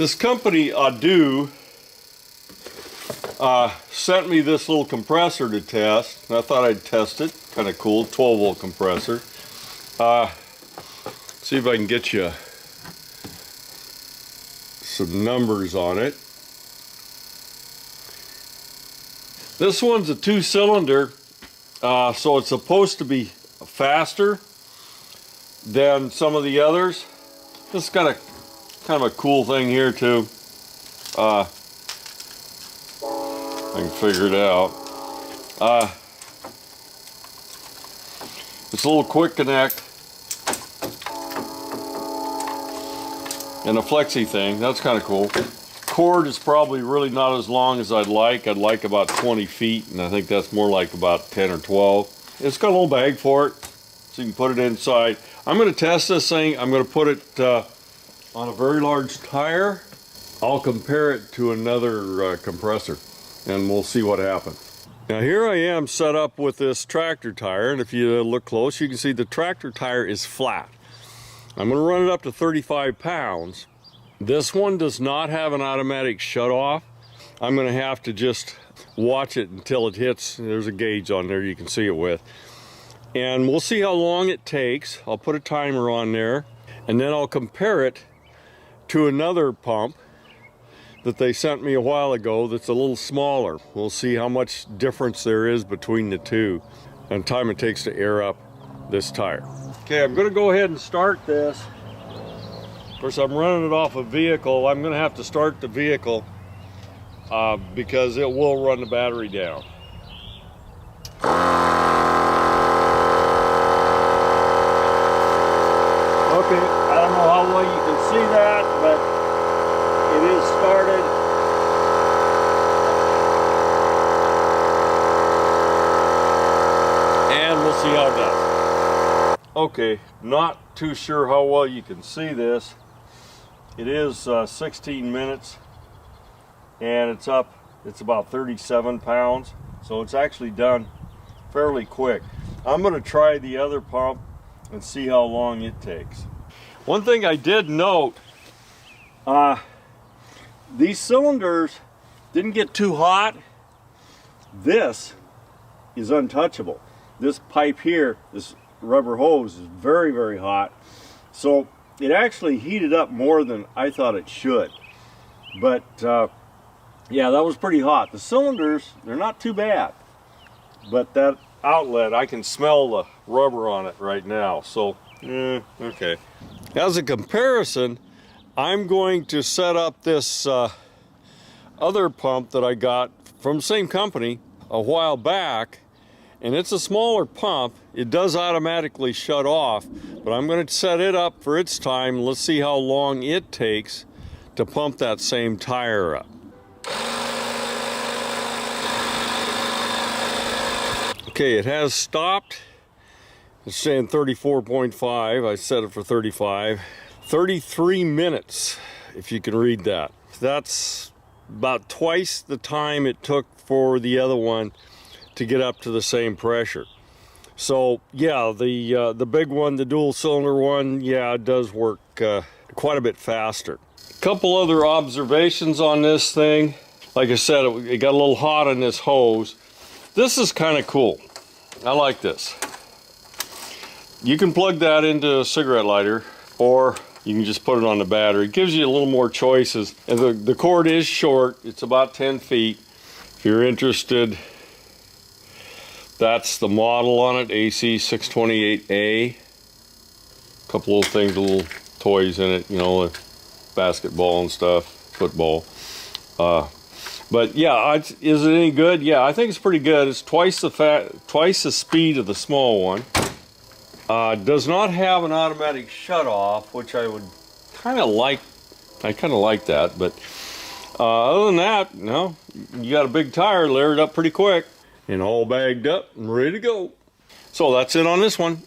This company, Adu, sent me this little compressor to test, and I thought I'd test it. Kind of cool, 12-volt compressor. See if I can get you some numbers on it. This one's a 2-cylinder, so it's supposed to be faster than some of the others. This is kind of a cool thing here too. I can figure it out. It's a little quick connect and a flexi thing. That's kind of cool. Cord is probably really not as long as I'd like. I'd like about 20 feet, and I think that's more like about 10 or 12. It's got a little bag for it, so you can put it inside. I'm going to test this thing. I'm going to put it on a very large tire. I'll compare it to another compressor, and we'll see what happens. Now here I am set up with this tractor tire, and if you look close, you can see the tractor tire is flat. I'm going to run it up to 35 pounds. This one does not have an automatic shut-off. I'm going to have to just watch it until it hits. There's a gauge on there you can see it with. And we'll see how long it takes. I'll put a timer on there, and then I'll compare it to another pump that they sent me a while ago that's a little smaller. We'll see how much difference there is between the two and time it takes to air up this tire. Okay, I'm going to go ahead and start this. Of course, I'm running it off a vehicle. I'm going to have to start the vehicle because it will run the battery down. Okay, I don't know how well you can see that, but it is started. And we'll see how it does. Okay, not too sure how well you can see this. It is 16 minutes and it's up. It's about 37 pounds, so it's actually done fairly quick. I'm going to try the other pump and see how long it takes. One thing I did note, these cylinders didn't get too hot. This is untouchable. This pipe here, this rubber hose, is very, very hot. So it actually heated up more than I thought it should. But yeah, that was pretty hot. The cylinders, they're not too bad. But that outlet, I can smell the rubber on it right now. So, okay. As a comparison, I'm going to set up this other pump that I got from the same company a while back, and it's a smaller pump. It does automatically shut off, but I'm going to set it up for its time. Let's see how long it takes to pump that same tire up. Okay, it has stopped. It's saying 34.5. I set it for 35. 33 minutes, if you can read that. That's about twice the time it took for the other one to get up to the same pressure. So yeah, the big one, the dual cylinder one, yeah, it does work quite a bit faster. A couple other observations on this thing. Like I said, it got a little hot on this hose. This is kind of cool. I like this. You can plug that into a cigarette lighter, or you can just put it on the battery. It gives you a little more choices. And the cord is short. It's about 10 feet. If you're interested, that's the model on it, AC628A. A couple little things, little toys in it, you know, like basketball and stuff, football. But yeah, is it any good? Yeah, I think it's pretty good. It's twice the speed of the small one. Does not have an automatic shut-off, which I would kind of like. I kind of like that, but other than that, no, you got a big tire layered up pretty quick and all bagged up and ready to go. So that's it on this one.